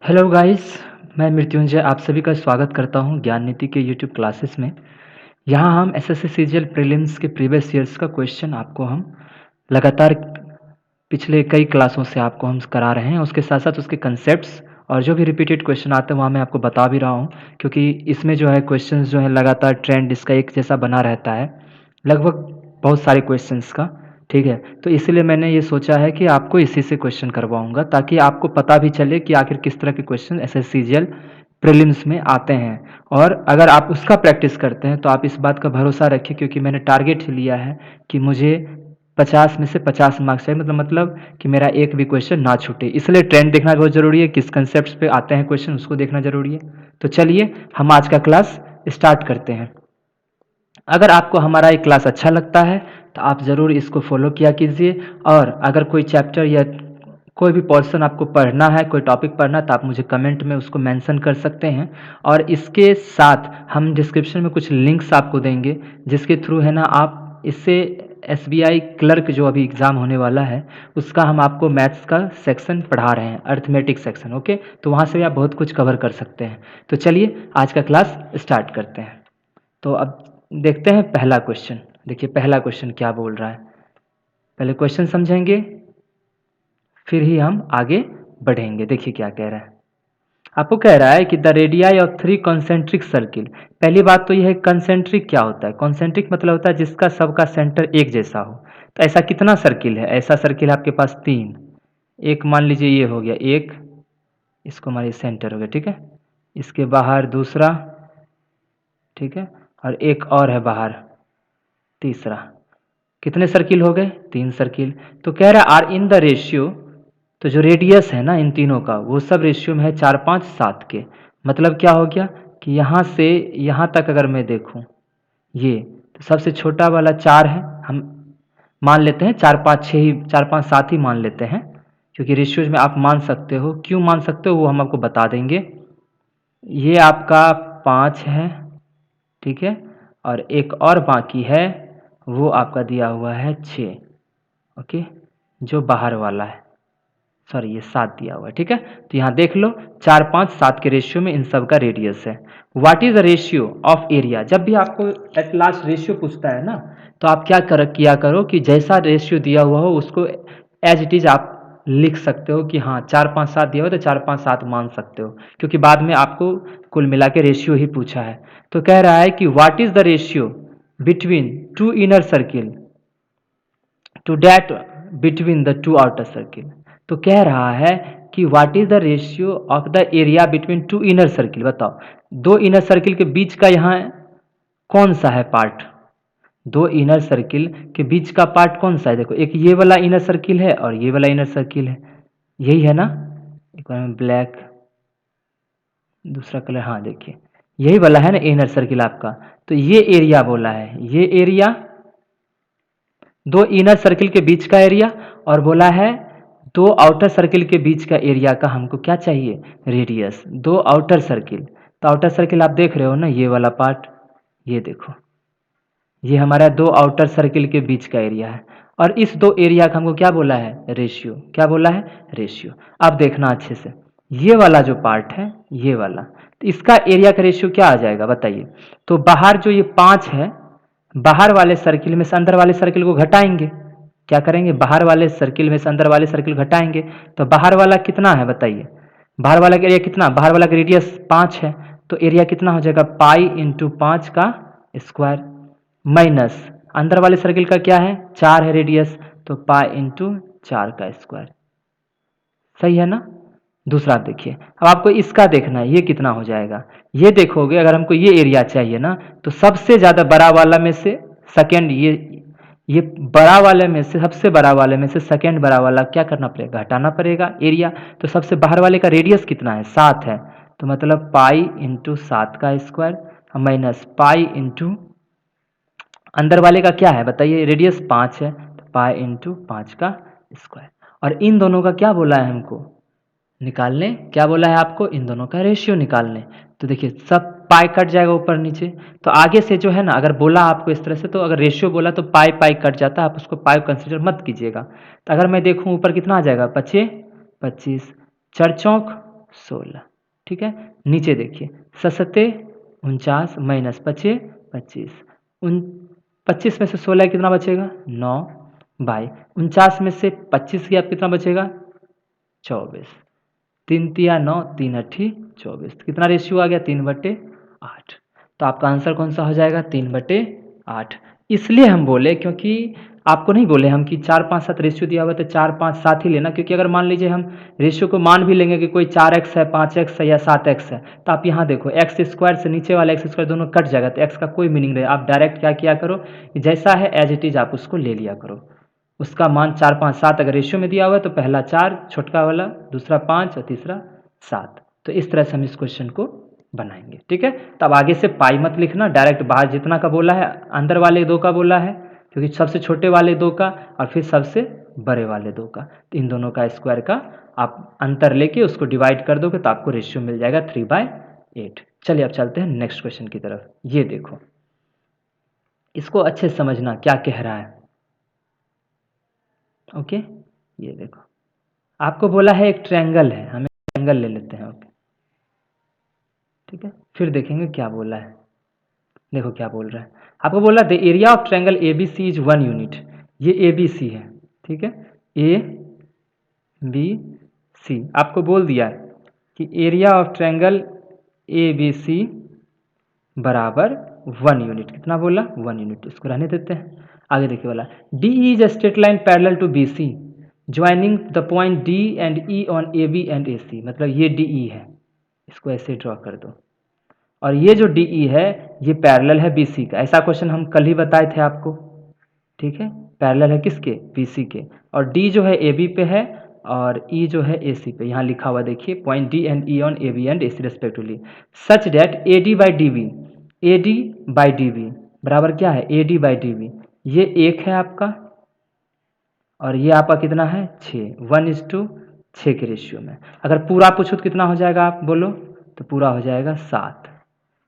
Hello guys, मैं मृत्युंजय आप सभी का स्वागत करता हूं ज्ञान नीति के यूट्यूब क्लासेस में। यहां हम एसएससी सीजीएल प्रीलिम्स के प्रीवियस ईयर्स का क्वेश्चन आपको हम लगातार पिछले कई क्लासों से आपको हम करा रहे हैं। उसके साथ साथ उसके कंसेप्ट्स और जो भी रिपीटेड क्वेश्चन आते हैं वहाँ मैं आपको बता भी रहा हूँ, क्योंकि इसमें जो है क्वेश्चंस जो है लगातार ट्रेंड इसका एक जैसा बना रहता है, लगभग बहुत सारे क्वेश्चंस का। ठीक है, तो इसलिए मैंने ये सोचा है कि आपको इसी से क्वेश्चन करवाऊंगा, ताकि आपको पता भी चले कि आखिर किस तरह के क्वेश्चन एसएससीजीएल प्रीलिम्स में आते हैं। और अगर आप उसका प्रैक्टिस करते हैं तो आप इस बात का भरोसा रखिए, क्योंकि मैंने टारगेट लिया है कि मुझे 50 में से 50 मार्क्स चाहिए, मतलब कि मेरा एक भी क्वेश्चन ना छूटे। इसलिए ट्रेंड देखना बहुत ज़रूरी है, किस कंसेप्ट पे आते हैं क्वेश्चन उसको देखना ज़रूरी है। तो चलिए हम आज का क्लास स्टार्ट करते हैं। अगर आपको हमारा ये क्लास अच्छा लगता है तो आप ज़रूर इसको फॉलो किया कीजिए, और अगर कोई चैप्टर या कोई भी पोर्शन आपको पढ़ना है, कोई टॉपिक पढ़ना है, तो आप मुझे कमेंट में उसको मेंशन कर सकते हैं। और इसके साथ हम डिस्क्रिप्शन में कुछ लिंक्स आपको देंगे, जिसके थ्रू है ना आप इससे एसबीआई क्लर्क जो अभी एग्ज़ाम होने वाला है उसका हम आपको मैथ्स का सेक्शन पढ़ा रहे हैं, अर्थमेटिक सेक्शन। ओके, तो वहाँ से भी आप बहुत कुछ कवर कर सकते हैं। तो चलिए आज का क्लास स्टार्ट करते हैं। तो अब देखते हैं पहला क्वेश्चन। देखिए पहला क्वेश्चन क्या बोल रहा है, पहले क्वेश्चन समझेंगे फिर ही हम आगे बढ़ेंगे। देखिए क्या कह रहा है, आपको कह रहा है कि the radii of 3 concentric circle. पहली बात तो यह है कॉन्सेंट्रिक क्या होता है। कॉन्सेंट्रिक मतलब होता है जिसका सबका सेंटर एक जैसा हो। तो ऐसा कितना सर्किल है, ऐसा सर्किल है आपके पास 3। एक मान लीजिए ये हो गया एक, इसको हमारे सेंटर हो गया, ठीक है। इसके बाहर दूसरा, ठीक है, और एक और है बाहर तीसरा। कितने सर्किल हो गए, 3 सर्किल। तो कह रहा है आर इन द रेशियो, तो जो रेडियस है ना इन तीनों का वो सब रेशियो में है 4 5 7 के। मतलब क्या हो गया कि यहाँ से यहाँ तक अगर मैं देखूँ ये, तो सबसे छोटा वाला 4 है, हम मान लेते हैं 4 5 6 ही, 4 5 7 ही मान लेते हैं, क्योंकि रेशियोज में आप मान सकते हो। क्यों मान सकते हो वो हम आपको बता देंगे। ये आपका 5 है, ठीक है, और एक और बाकी है वो आपका दिया हुआ है 6। ओके, जो बाहर वाला है, सॉरी ये 7 दिया हुआ है, ठीक है। तो यहाँ देख लो 4 5 7 के रेशियो में इन सब का रेडियस है। What is the ratio of area. जब भी आपको एट लास्ट रेशियो पूछता है ना, तो आप क्या किया करो कि जैसा रेशियो दिया हुआ हो उसको एज इट इज आप लिख सकते हो कि हाँ 4 5 7 दिया हो तो 4 5 7 मान सकते हो, क्योंकि बाद में आपको कुल मिला के रेशियो ही पूछा है। तो कह रहा है कि what is the ratio between 2 inner circle to that between the 2 outer circle. तो कह रहा है कि what is the ratio of the area between 2 inner circle. बताओ 2 इनर सर्किल के बीच का यहाँ कौन सा है पार्ट, 2 इनर सर्किल के बीच का पार्ट कौन सा है। देखो एक ये वाला इनर सर्किल है और ये वाला इनर सर्किल है, यही है ना। एक बार में ब्लैक, दूसरा कलर, हाँ देखिए यही वाला है ना इनर सर्किल आपका। तो ये एरिया बोला है, ये एरिया 2 इनर सर्किल के बीच का एरिया, और बोला है 2 आउटर सर्किल के बीच का एरिया का हमको क्या चाहिए, रेडियस। 2 आउटर सर्किल, तो आउटर सर्किल आप देख रहे हो ना ये वाला पार्ट, ये देखो ये हमारा 2 आउटर सर्किल के बीच का एरिया है, और इस 2 एरिया का हमको क्या बोला है, रेशियो। क्या बोला है, रेशियो। अब देखना अच्छे से, ये वाला जो पार्ट है ये वाला, तो इसका एरिया का रेशियो क्या आ जाएगा बताइए। तो बाहर जो ये 5 है, बाहर वाले सर्किल में से अंदर वाले सर्किल को घटाएंगे। क्या करेंगे, बाहर वाले सर्किल में से अंदर वाले सर्किल घटाएंगे। तो बाहर वाला कितना है बताइए, बाहर वाला का एरिया कितना, बाहर वाला का रेडियस 5 है, तो एरिया कितना हो जाएगा, पाई इंटू 5 का स्क्वायर, माइनस अंदर वाले सर्किल का क्या है, 4 है रेडियस, तो पाई इंटू 4 का स्क्वायर। सही है ना। दूसरा देखिए, अब आपको इसका देखना है ये कितना हो जाएगा। ये देखोगे अगर हमको ये एरिया चाहिए ना, तो सबसे ज़्यादा बड़ा वाला में से सेकेंड, ये बड़ा वाले में से, सबसे बड़ा वाले में से सेकेंड बड़ा वाला क्या करना पड़ेगा, घटाना पड़ेगा एरिया। तो सबसे बाहर वाले का रेडियस कितना है, 7 है, तो मतलब पाई इंटू 7 का स्क्वायर माइनस पाई इंटू अंदर वाले का क्या है बताइए, रेडियस 5 है, तो पाई इंटू 5 का स्क्वायर। और इन दोनों का क्या बोला है हमको निकालने, क्या बोला है आपको, इन दोनों का रेशियो निकालने। तो देखिए सब पाई कट जाएगा ऊपर नीचे, तो आगे से जो है ना अगर बोला आपको इस तरह से, तो अगर रेशियो बोला तो पाई पाई कट जाता है, आप उसको पाई कंसिडर मत कीजिएगा। तो अगर मैं देखूं ऊपर कितना आ जाएगा, 25 25 4 चौक 16। ठीक है, नीचे देखिए 7 49 माइनस 5 25। 25 में से 16 कितना बचेगा 9 बाई 49 में से 25 गया कितना बचेगा 24। 3 तिया 9 3 अट्ठी 24। कितना रेशियो आ गया 3/8। तो आपका आंसर कौन सा हो जाएगा 3/8। इसलिए हम बोले क्योंकि आपको नहीं बोले हम कि 4 5 7 रेशियो दिया हुआ तो 4 5 7 ही लेना, क्योंकि अगर मान लीजिए हम रेशियो को मान भी लेंगे कि कोई 4x है 5x है या 7x है, तो आप यहाँ देखो एक्स स्क्वायर से नीचे वाला एक्स स्क्वायर दोनों कट जाएगा, तो एक्स का कोई मीनिंग नहीं। आप डायरेक्ट क्या किया करो, जैसा है एज इट इज आप उसको ले लिया करो। उसका मान 4 5 7 अगर रेशियो में दिया हुआ है तो पहला 4 छोटका वाला, दूसरा 5 और तीसरा 7। तो इस तरह से हम इस क्वेश्चन को बनाएंगे। ठीक है, तब आगे से पाई मत लिखना, डायरेक्ट बाहर जितना का बोला है अंदर वाले 2 का बोला है, क्योंकि सबसे छोटे वाले 2 का और फिर सबसे बड़े वाले 2 का, तो इन दोनों का स्क्वायर का आप अंतर लेके उसको डिवाइड कर दोगे तो आपको रेशियो मिल जाएगा 3/8। चलिए अब चलते हैं नेक्स्ट क्वेश्चन की तरफ। ये देखो, इसको अच्छे से समझना क्या कह रहा है। ओके, ये देखो आपको बोला है एक ट्रायंगल है, हमें ट्रायंगल ले लेते हैं। ओके, ठीक है, फिर देखेंगे क्या बोला है। देखो क्या बोल रहा है, आपको बोला the area of triangle A B C is 1 unit. ये ए बी सी है, ठीक है, ए बी सी आपको बोल दिया है कि area of triangle A B C बराबर 1 यूनिट। कितना बोला 1 यूनिट, इसको रहने देते हैं। आगे देखिए बोला D is a straight line parallel to B C joining the point D and E on A B and A C. मतलब ये डी ई है, इसको ऐसे ड्रॉ कर दो, और ये जो डी ई है ये पैरेलल है बी सी का। ऐसा क्वेश्चन हम कल ही बताए थे आपको, ठीक है, पैरेलल है किसके बी सी के, और डी जो है ए बी पे है और ई जो है ए सी पे। यहाँ लिखा हुआ देखिए point D and E on A B and A C respectively such that A D by D B, A D by D B बराबर क्या है A D by D B. ये 1 है आपका और ये आपका कितना है 6, 1:6 के रेशियो में। अगर पूरा पूछो तो कितना हो जाएगा आप बोलो, तो पूरा हो जाएगा 7,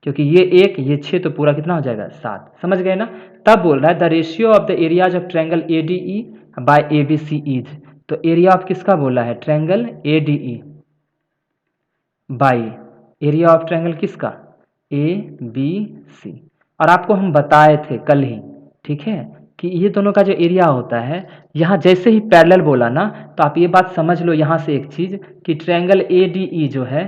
क्योंकि ये 1 ये 6 तो पूरा कितना हो जाएगा 7। समझ गए ना। तब बोल रहा है the ratio of the areas of triangle A D E by A B C is. तो एरिया ऑफ किसका बोला है triangle A D E by area of triangle किसका ए बी सी। और आपको हम बताए थे कल ही, ठीक है, कि ये दोनों का जो एरिया होता है, यहाँ जैसे ही पैरेलल बोला ना तो आप ये बात समझ लो यहाँ से एक चीज़ कि ट्रायंगल ए डी ई जो है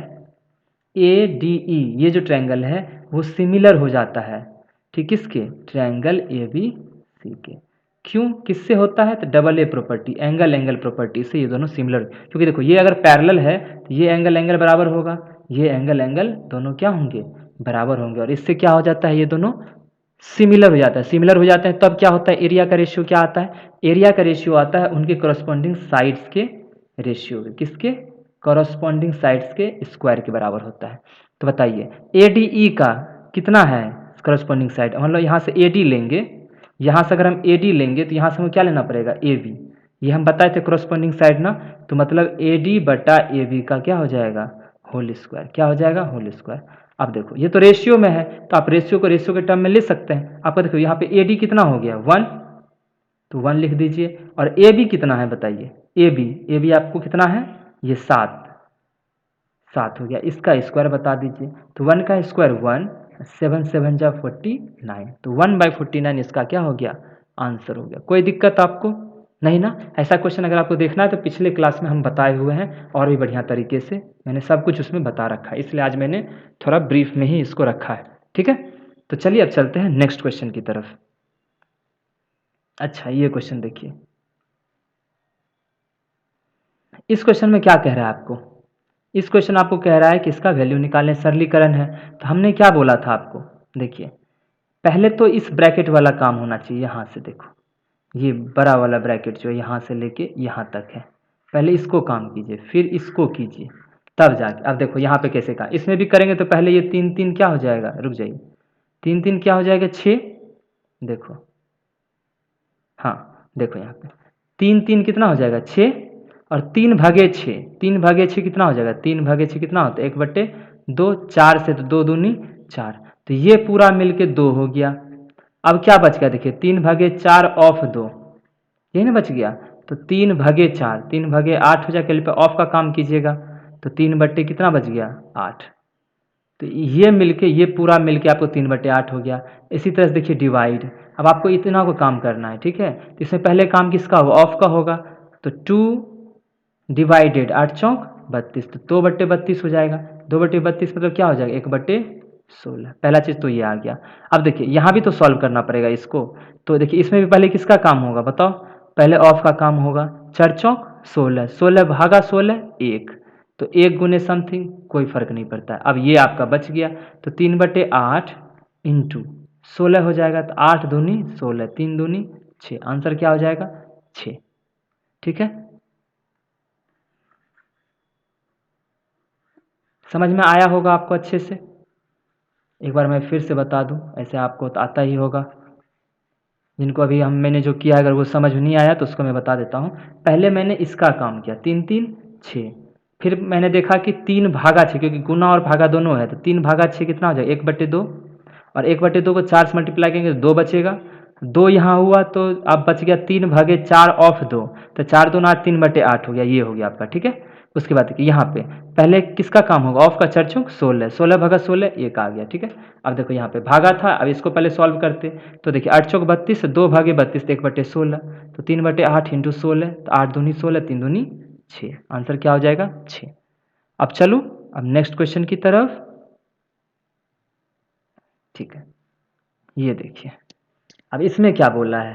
ए डी ई ये जो ट्रायंगल है वो सिमिलर हो जाता है, ठीक, किसके ट्रायंगल ए बी सी के। क्यों, किससे होता है तो double a property angle angle property से ये दोनों सिमिलर। क्योंकि देखो ये अगर पैरेलल है तो ये एंगल एंगल बराबर होगा, ये एंगल एंगल दोनों क्या होंगे बराबर होंगे, और इससे क्या हो जाता है ये दोनों सिमिलर हो जाता है। सिमिलर हो जाता है तब क्या होता है एरिया का रेशियो क्या आता है, एरिया का रेशियो आता है उनके करस्पॉन्डिंग साइड्स के रेशियो के, किसके करस्पॉन्डिंग साइड्स के स्क्वायर के बराबर होता है। तो बताइए ए डी ई का कितना है करस्पॉन्डिंग साइड, मतलब यहाँ से ए डी लेंगे, यहाँ से अगर हम ए डी लेंगे तो यहाँ से हमें क्या लेना पड़ेगा ए बी, ये हम बताए थे करस्पॉन्डिंग साइड ना, तो मतलब ए डी बटा ए बी का क्या हो जाएगा होल स्क्वायर, क्या हो जाएगा होल स्क्वायर। अब देखो ये तो रेशियो में है तो आप रेशियो को रेशियो के टर्म में ले सकते हैं। आपका देखो यहाँ पे ए डी कितना हो गया 1, तो 1 लिख दीजिए, और ए बी कितना है बताइए ए बी आपको कितना है ये 7 हो गया, इसका स्क्वायर बता दीजिए। तो 1 का स्क्वायर 1, 7 7 जा 49, तो 1/49 इसका क्या हो गया आंसर हो गया। कोई दिक्कत आपको नहीं ना। ऐसा क्वेश्चन अगर आपको देखना है तो पिछले क्लास में हम बताए हुए हैं और भी बढ़िया तरीके से, मैंने सब कुछ उसमें बता रखा है, इसलिए आज मैंने थोड़ा ब्रीफ में ही इसको रखा है। ठीक है, तो चलिए अब चलते हैं नेक्स्ट क्वेश्चन की तरफ। अच्छा ये क्वेश्चन देखिए, इस क्वेश्चन में क्या कह रहा है आपको, इस क्वेश्चन आपको कह रहा है कि इसका वैल्यू निकालने, सरलीकरण है। तो हमने क्या बोला था आपको, देखिए पहले तो इस ब्रैकेट वाला काम होना चाहिए। यहाँ से देखो ये बड़ा वाला ब्रैकेट जो यहाँ से लेके यहाँ तक है, पहले इसको काम कीजिए फिर इसको कीजिए तब जाके। अब देखो यहाँ पे कैसे काम, इसमें भी करेंगे तो पहले ये 3 3 क्या हो जाएगा, रुक जाइए, 3 3 क्या हो जाएगा 6। देखो हाँ देखो यहाँ पे 3 3 कितना हो जाएगा 6, और 3/6, 3/6 कितना हो जाएगा 3/6 कितना होता है 1/2, 4 से तो 2 दूनी 4, तो ये पूरा मिलके 2 हो गया। अब क्या बच गया देखिए 3/4 ऑफ 2, यही ना बच गया, तो 3/4, 3/8 हो जाए, पहले पे ऑफ का काम कीजिएगा, तो 3 बट्टे कितना बच गया 8। तो ये मिलके ये पूरा मिलके आपको 3/8 हो गया। इसी तरह से देखिए डिवाइड, अब आपको इतना को काम करना है, ठीक है। तो इसमें पहले काम किसका होगा, ऑफ का होगा। तो 2 डिवाइडेड 8 चौक 32, तो 2/32 हो जाएगा। 2/32 मतलब क्या हो जाएगा 1/16। पहला चीज़ तो ये आ गया। अब देखिए यहाँ भी तो सॉल्व करना पड़ेगा इसको। तो देखिए इसमें भी पहले किसका काम होगा बताओ, पहले ऑफ का काम होगा। 4 चौक 16, 16 भागा 16 1, तो 1 गुने समथिंग कोई फर्क नहीं पड़ता है। अब ये आपका बच गया, तो 3/8 इंटू 16 हो जाएगा। तो 8 दूनी 16, 3 दूनी 6, आंसर क्या हो जाएगा 6। ठीक है, समझ में आया होगा आपको अच्छे से। एक बार मैं फिर से बता दूं, ऐसे आपको तो आता ही होगा। जिनको अभी मैंने जो किया अगर वो समझ नहीं आया तो उसको मैं बता देता हूँ। पहले मैंने इसका काम किया 3 3 6, फिर मैंने देखा कि 3 भागा 6, क्योंकि गुना और भागा दोनों है, तो 3 भागा 6 कितना हो जाएगा 1/2, और 1/2 को 4 से मल्टीप्लाई करेंगे तो 2 बचेगा। 2 यहाँ हुआ तो अब बच गया 3/4 ऑफ 2, तो 4 दूना 3/8 हो गया, ये हो गया आपका। ठीक है, उसके बाद यहाँ पे पहले किसका काम होगा, ऑफ का 4 चौक 16, 16 भागा 16 1 आ गया। ठीक है, अब देखो यहाँ पे भागा था, अब इसको पहले सॉल्व करते। तो देखिए 8 चौक 32, 2 भागे 32 तो 1/16, तो 3/8 इंटू 16, तो 8 दूनी 16, 3 दूनी 6, आंसर क्या हो जाएगा 6। अब चलो अब नेक्स्ट क्वेश्चन की तरफ। ठीक है, ये देखिए अब इसमें क्या बोला है,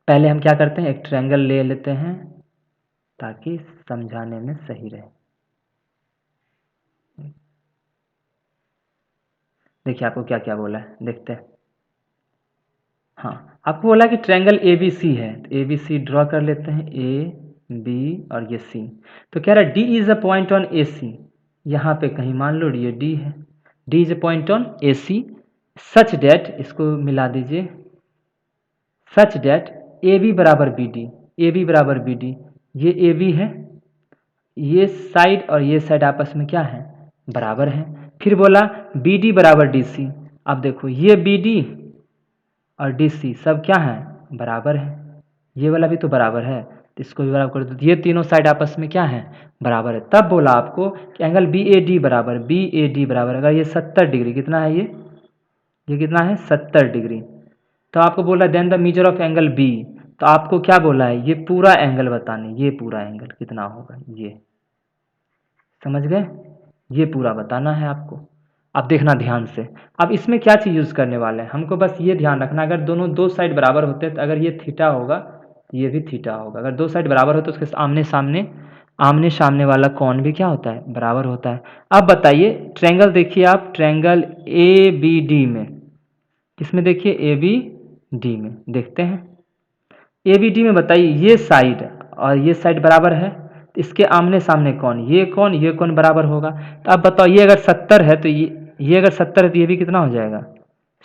पहले हम क्या करते हैं एक ट्रायंगल ले लेते हैं ताकि समझाने में सही रहे। देखिए आपको क्या क्या बोला है, देखते हैं। हाँ, आपको बोला कि ट्रायंगल ए बी सी है, तो ए बी सी ड्रॉ कर लेते हैं, ए बी और ये सी। तो कह रहा है D is a point on A C, यहाँ पे कहीं मान लो ये डी है, D is a point on A C such that, इसको मिला दीजिए, सच डेट ए बी बराबर बी डी, ए बी बराबर बी डी, ये ए बी है, ये साइड और ये साइड आपस में क्या है बराबर है। फिर बोला बी डी बराबर डी सी, अब देखो ये बी डी और डी सी सब क्या है बराबर है, ये वाला भी तो बराबर है, तो इसको भी बराबर कर दो, तो ये तीनों साइड आपस में क्या है बराबर है। तब बोला आपको कि एंगल बी ए डी बराबर, बी ए डी बराबर, अगर ये 70 डिग्री, कितना है ये कितना है 70 डिग्री, तो आपको बोला then the measure of angle B, तो आपको क्या बोला है ये पूरा एंगल बताने, ये पूरा एंगल कितना होगा, ये समझ गए, ये पूरा बताना है आपको। अब देखना ध्यान से, अब इसमें क्या चीज़ यूज़ करने वाले हैं, हमको बस ये ध्यान रखना, अगर दोनों दो साइड बराबर होते हैं तो अगर ये थीटा होगा तो ये भी थीटा होगा, अगर दो साइड बराबर हो तो उसके आमने सामने वाला कौन भी क्या होता है बराबर होता है। अब बताइए ट्रायंगल देखिए आप, ट्रायंगल ए बी डी में, किसमें देखिए ए बी डी में देखते हैं, ए बी डी में बताइए ये साइड और ये साइड बराबर है, तो इसके आमने सामने ये कौन बराबर होगा। तो अब बताओ ये अगर 70 है तो ये अगर 70 है तो ये भी कितना हो जाएगा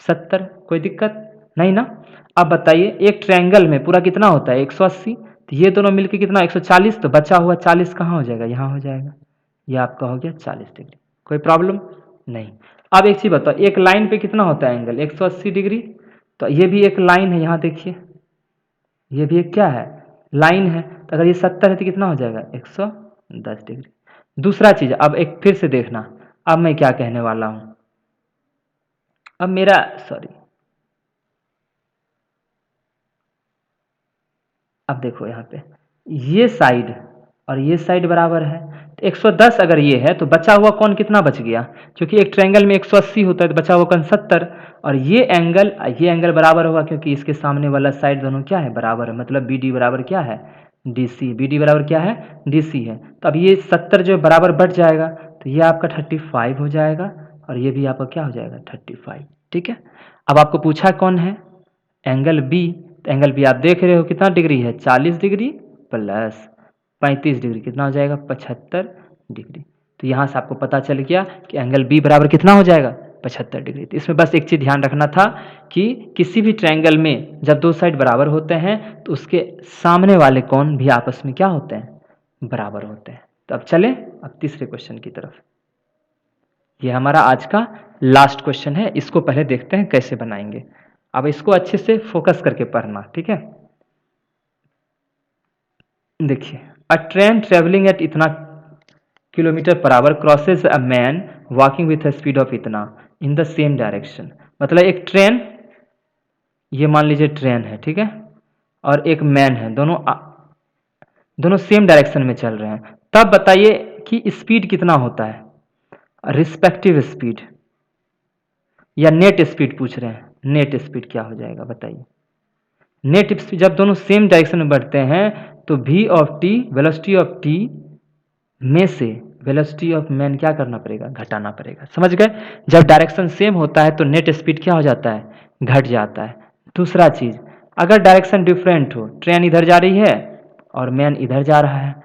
70, कोई दिक्कत नहीं ना। अब बताइए एक ट्रायंगल में पूरा कितना होता है 180, तो ये दोनों मिलके कितना 140, तो बचा हुआ 40 कहाँ हो जाएगा यहाँ हो जाएगा, ये आपका हो गया 40 डिग्री, कोई प्रॉब्लम नहीं। अब एक चीज़ बताओ एक लाइन पे कितना होता है एंगल 180 डिग्री, तो ये भी एक लाइन है, यहाँ देखिए ये भी एक क्या है लाइन है, तो अगर ये 70 है तो कितना हो जाएगा 110 डिग्री। दूसरा चीज अब एक फिर से देखना, अब मैं क्या कहने वाला हूं, अब मेरा सॉरी, अब देखो यहाँ पे ये साइड और ये साइड बराबर है, तो 110 अगर ये है तो बचा हुआ कौन कितना बच गया, क्योंकि एक ट्रायंगल में 180 होता है तो बचा हुआ कौन 70, और ये एंगल बराबर होगा क्योंकि इसके सामने वाला साइड दोनों क्या है बराबर है, मतलब बी डी बराबर क्या है डी सी, बी डी बराबर क्या है डी सी है। तो अब ये 70 जो बराबर बढ़ जाएगा तो ये आपका 35 हो जाएगा और ये भी आपका क्या हो जाएगा 35। ठीक है, अब आपको पूछा कौन है एंगल बी, तो एंगल बी आप देख रहे हो कितना डिग्री है 40 डिग्री प्लस 35 डिग्री, कितना हो जाएगा 75 डिग्री। तो यहाँ से आपको पता चल गया कि एंगल बी बराबर कितना हो जाएगा 75 डिग्री। तो इसमें बस एक चीज़ ध्यान रखना था कि किसी भी ट्रायंगल में जब दो साइड बराबर होते हैं तो उसके सामने वाले कोण भी आपस में क्या होते हैं बराबर होते हैं। तो अब चले अब तीसरे क्वेश्चन की तरफ, ये हमारा आज का लास्ट क्वेश्चन है, इसको पहले देखते हैं कैसे बनाएंगे। अब इसको अच्छे से फोकस करके पढ़ना, ठीक है। देखिए अ ट्रेन ट्रेवलिंग एट इतना kilometre per hour crosses a man walking with a speed of इतना इन द सेम डायरेक्शन। मतलब एक ट्रेन, ये मान लीजिए ट्रेन है, ठीक है, और एक मैन है, दोनों सेम डायरेक्शन में चल रहे हैं। तब बताइए कि स्पीड कितना होता है, रिस्पेक्टिव स्पीड या नेट स्पीड पूछ रहे हैं। नेट स्पीड क्या हो जाएगा बताइए। नेट स्पीड जब दोनों सेम डायरेक्शन में बढ़ते हैं तो v of T, velocity of T में से वेलोसिटी ऑफ मैन क्या करना पड़ेगा, घटाना पड़ेगा। समझ गए। जब डायरेक्शन सेम होता है तो नेट स्पीड क्या हो जाता है, घट जाता है। दूसरा चीज, अगर डायरेक्शन डिफरेंट हो, ट्रेन इधर जा रही है और मैन इधर जा रहा है,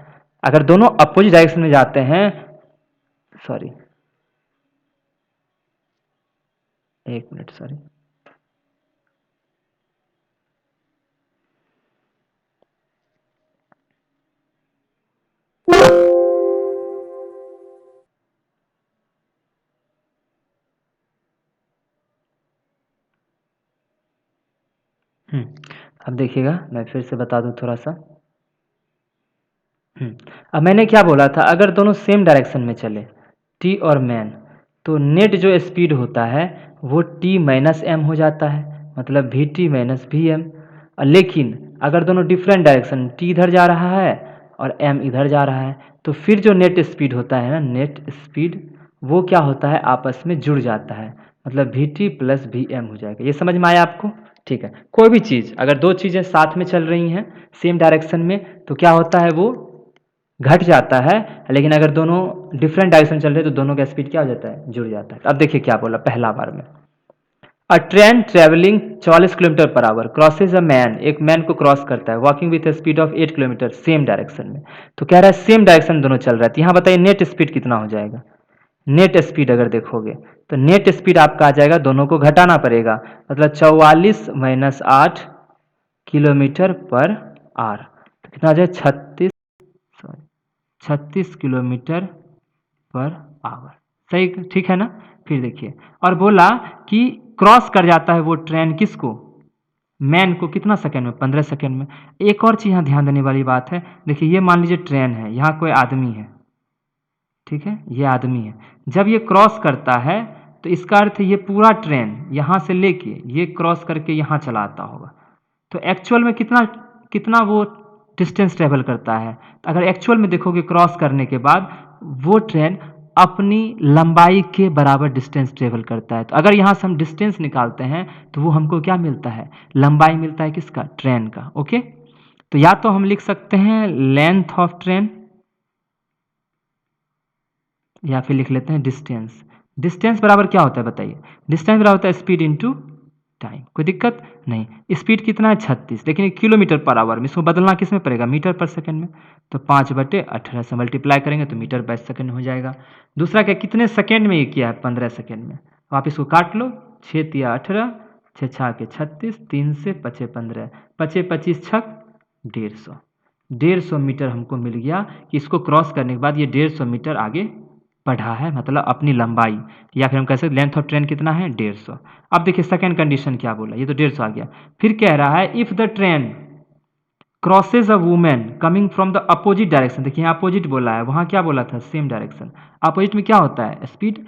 अगर दोनों अपोजिट डायरेक्शन में जाते हैं, सॉरी एक मिनट, सॉरी, अब देखिएगा, मैं फिर से बता दूं थोड़ा सा। अब मैंने क्या बोला था, अगर दोनों सेम डायरेक्शन में चले, टी और मैन, तो नेट जो स्पीड होता है वो टी माइनस एम हो जाता है, मतलब V T minus V M. लेकिन अगर दोनों डिफरेंट डायरेक्शन, टी इधर जा रहा है और एम इधर जा रहा है, तो फिर जो नेट स्पीड होता है ना, नेट स्पीड, वो क्या होता है, आपस में जुड़ जाता है, मतलब V T plus V M हो जाएगा। ये समझ में आया आपको? ठीक है। कोई भी चीज़, अगर दो चीज़ें साथ में चल रही हैं सेम डायरेक्शन में, तो क्या होता है, वो घट जाता है। लेकिन अगर दोनों डिफरेंट डायरेक्शन चल रहे हैं तो दोनों का स्पीड क्या हो जाता है, जुड़ जाता है। अब देखिए क्या बोला पहला बार में, अ train travelling 44 kilometre per hour crosses a man, एक मैन को क्रॉस करता है, walking with speed of 8 kilometre same direction में। तो कह रहा है सेम डायरेक्शन दोनों चल रहा है, तो यहाँ बताइए नेट स्पीड कितना हो जाएगा। नेट स्पीड अगर देखोगे तो नेट स्पीड आपका आ जाएगा, दोनों को घटाना पड़ेगा, मतलब 44 माइनस 8 किलोमीटर पर आवर, तो कितना आ जाए, 36 किलोमीटर पर आवर। सही, ठीक है ना। फिर देखिए, और बोला कि क्रॉस कर जाता है वो ट्रेन किसको, मैन को, कितना सेकंड में, 15 सेकंड में। एक और चीज़ यहाँ ध्यान देने वाली बात है, देखिए ये मान लीजिए ट्रेन है, यहाँ कोई आदमी है, ठीक है, ये आदमी है। जब ये क्रॉस करता है तो इसका अर्थ है ये पूरा ट्रेन यहाँ से लेके ये क्रॉस करके यहाँ चला आता होगा। तो एक्चुअल में कितना कितना वो डिस्टेंस ट्रेवल करता है, तो अगर एक्चुअल में देखोगे क्रॉस करने के बाद वो ट्रेन अपनी लंबाई के बराबर डिस्टेंस ट्रेवल करता है। तो अगर यहाँ से हम डिस्टेंस निकालते हैं तो वो हमको क्या मिलता है, लंबाई मिलता है, किसका, ट्रेन का। ओके, तो या तो हम लिख सकते हैं लेंथ ऑफ ट्रेन, या फिर लिख लेते हैं डिस्टेंस। डिस्टेंस बराबर क्या होता है बताइए, डिस्टेंस बराबर होता है स्पीड इनटू टाइम। कोई दिक्कत नहीं। स्पीड कितना है, 36, लेकिन किलोमीटर पर आवर में, इसको बदलना किस में पड़ेगा, मीटर पर सेकंड में। तो 5/18 से मल्टीप्लाई करेंगे तो मीटर बाय सेकंड हो जाएगा। दूसरा क्या, कितने सेकंड में ये किया है, 15 सेकंड में। आप इसको काट लो, 6 तिया 18, 6 छः के 36, 3 से 5 15, 5 25 छक 150, 150 मीटर हमको मिल गया कि इसको क्रॉस करने के बाद ये 150 मीटर आगे बढ़ा है, मतलब अपनी लंबाई, या फिर हम कह सकते लेंथ ऑफ ट्रेन कितना है, 150। अब देखिए सेकंड कंडीशन क्या बोला, ये तो 150 आ गया। फिर कह रहा है if the train crosses a women coming from the opposite direction, देखिए यहाँ अपोजिट बोला है, वहाँ क्या बोला था, सेम डायरेक्शन। अपोजिट में क्या होता है, स्पीड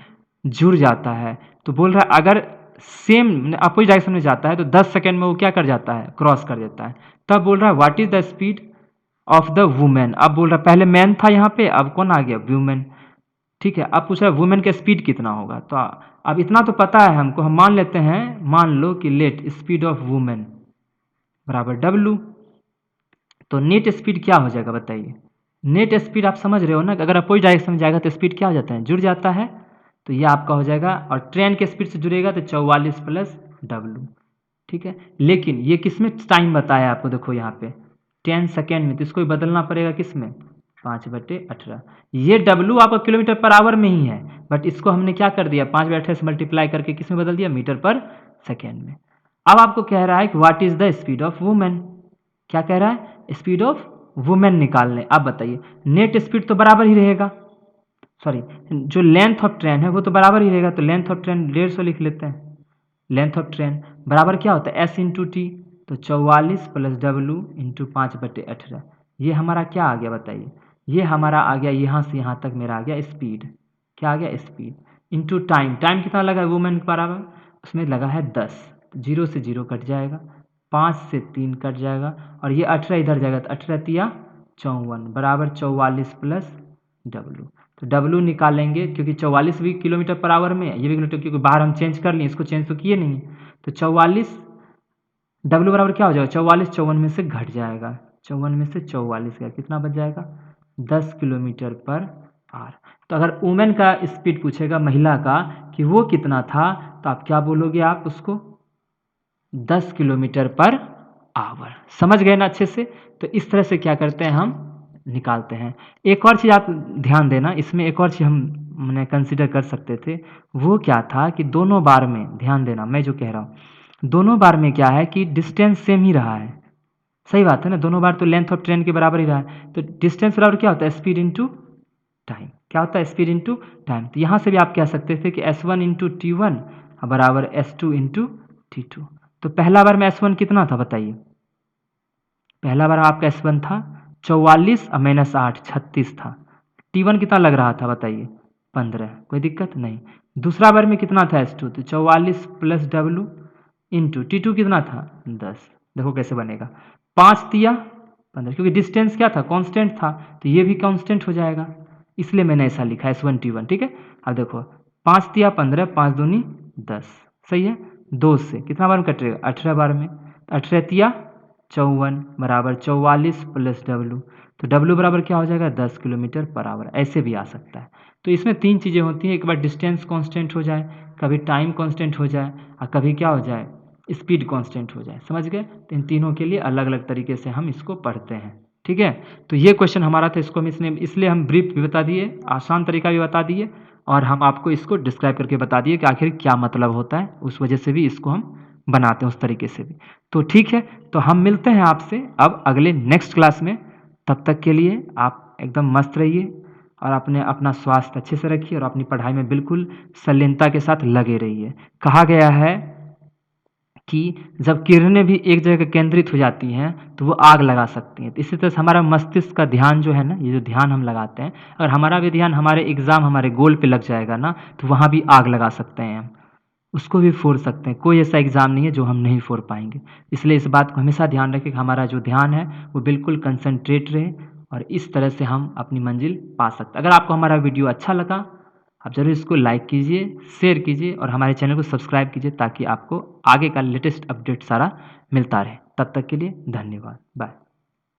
जुड़ जाता है। तो बोल रहा है अगर सेम अपोजिट डायरेक्शन में जाता है तो 10 सेकंड में वो क्या कर जाता है, क्रॉस कर देता है। तब बोल रहा है what is the speed of the women. अब बोल रहा है पहले मैन था यहाँ पे, अब कौन आ गया, वुमेन। ठीक है, अब पूछ रहा है वुमेन का स्पीड कितना होगा। तो अब इतना तो पता है हमको, हम मान लेते हैं, मान लो कि लेट स्पीड ऑफ वुमेन बराबर W। तो नेट स्पीड क्या हो जाएगा बताइए। नेट स्पीड आप समझ रहे हो ना, अगर अपोजिट डायरेक्शन में जाएगा तो स्पीड क्या हो जाता है, जुड़ जाता है। तो ये आपका हो जाएगा, और ट्रेन के स्पीड से जुड़ेगा तो 44 प्लस W। ठीक है, लेकिन ये किस में टाइम बताया आपको, देखो यहाँ पे 10 सेकेंड में, तो इसको बदलना पड़ेगा किस में, 5/18। ये W आपका किलोमीटर पर आवर में ही है, बट इसको हमने क्या कर दिया, 5/18 से मल्टीप्लाई करके किस में बदल दिया, मीटर पर सेकेंड में। अब आपको कह रहा है कि what is the speed of women, क्या कह रहा है, स्पीड ऑफ वुमेन निकालने। अब बताइए नेट स्पीड तो बराबर ही रहेगा, सॉरी जो लेंथ ऑफ ट्रेन है वो तो बराबर ही रहेगा, तो लेंथ ऑफ ट्रेन 150 लिख लेते हैं। लेंथ ऑफ ट्रेन बराबर क्या होता है, एस इंटू टी, तो 44 प्लस W इंटू 5/18, ये हमारा क्या आ गया बताइए, ये हमारा आ गया यहाँ से यहाँ तक मेरा आ गया स्पीड, क्या आ गया स्पीड, इंटू टाइम, टाइम कितना लगा है वुमेन के बराबर, उसमें लगा है 10, 0 से 0 कट जाएगा, 5 से 3 कट जाएगा, और ये 18 इधर जाएगा तो 18 तिया 54 बराबर 44 प्लस डब्लू। तो डब्लू निकालेंगे क्योंकि 44 भी किलोमीटर पर आवर में, ये भी किलोमीटर, क्योंकि बाहर हम चेंज कर लिए, इसको चेंज तो किए नहीं, तो 44 डब्लू बराबर क्या हो जाएगा, 44 54 में से घट जाएगा, 54 में से 44 गया, कितना बच जाएगा 10 किलोमीटर पर आवर। तो अगर वुमेन का स्पीड पूछेगा, महिला का, कि वो कितना था, तो आप क्या बोलोगे, आप उसको 10 किलोमीटर पर आवर। समझ गए ना अच्छे से। तो इस तरह से क्या करते हैं, हम निकालते हैं। एक और चीज़ आप ध्यान देना, इसमें एक और चीज़ हम मैंने कंसिडर कर सकते थे, वो क्या था कि दोनों बार में, ध्यान देना मैं जो कह रहा हूँ, दोनों बार में क्या है कि डिस्टेंस सेम ही रहा है, सही बात है ना, दोनों बार तो लेंथ ऑफ ट्रेन के बराबर ही रहा है, तो डिस्टेंस बराबर क्या होता है, स्पीड इंटू टाइम, क्या होता है, स्पीड इंटू टाइम। तो यहाँ से भी आप कह सकते थे कि S1 इंटू T1 बराबर S2 इंटू T2। तो पहला बार में S1 कितना था बताइए, पहला बार आपका S1 था 44 और -8 36 था, T1 कितना लग रहा था बताइए 15, कोई दिक्कत नहीं। दूसरा बार में कितना था S2, तो 44 प्लस डब्लू इंटू T2 कितना था 10, देखो कैसे बनेगा, 5 तिया 15, क्योंकि डिस्टेंस क्या था, कांस्टेंट था, तो ये भी कांस्टेंट हो जाएगा, इसलिए मैंने ऐसा लिखा S1 T1, ठीक है। अब देखो 5 तिया 15, 5 दूनी 10, सही है, 2 से कितना बार में कटेगा 18 बार में, 18 तिया 54 बराबर 44 प्लस डब्लू, तो डब्लू बराबर क्या हो जाएगा 10 किलोमीटर पर आवर, ऐसे भी आ सकता है। तो इसमें 3 चीज़ें होती हैं, एक बार डिस्टेंस कांस्टेंट हो जाए, कभी टाइम कांस्टेंट हो जाए, और कभी क्या हो जाए, स्पीड कांस्टेंट हो जाए, समझ गए। तो इन तीनों के लिए अलग अलग तरीके से हम इसको पढ़ते हैं, ठीक है। तो ये क्वेश्चन हमारा था, इसको हम इसलिए हम ब्रीफ भी बता दिए, आसान तरीका भी बता दिए, और हम आपको इसको डिस्क्राइब करके बता दिए कि आखिर क्या मतलब होता है, उस वजह से भी इसको हम बनाते हैं उस तरीके से भी। तो ठीक है, तो हम मिलते हैं आपसे अब अगले नेक्स्ट क्लास में। तब तक के लिए आप एकदम मस्त रहिए, और अपना स्वास्थ्य अच्छे से रखिए, और अपनी पढ़ाई में बिल्कुल संलीनता के साथ लगे रहिए। कहा गया है कि जब किरणें भी एक जगह केंद्रित हो जाती हैं तो वो आग लगा सकती हैं। तो इसी तरह से हमारा मस्तिष्क का ध्यान जो है ना, ये जो ध्यान हम लगाते हैं, अगर हमारा भी ध्यान हमारे एग्ज़ाम, हमारे गोल पे लग जाएगा ना, तो वहाँ भी आग लगा सकते हैं हम, उसको भी फोड़ सकते हैं। कोई ऐसा एग्ज़ाम नहीं है जो हम नहीं फोड़ पाएंगे। इसलिए इस बात को हमेशा ध्यान रखें कि हमारा जो ध्यान है वो बिल्कुल कंसंट्रेट रहे, और इस तरह से हम अपनी मंजिल पा सकते हैं। अगर आपको हमारा वीडियो अच्छा लगा, आप ज़रूर इसको लाइक कीजिए, शेयर कीजिए, और हमारे चैनल को सब्सक्राइब कीजिए, ताकि आपको आगे का लेटेस्ट अपडेट सारा मिलता रहे। तब तक के लिए धन्यवाद, बाय।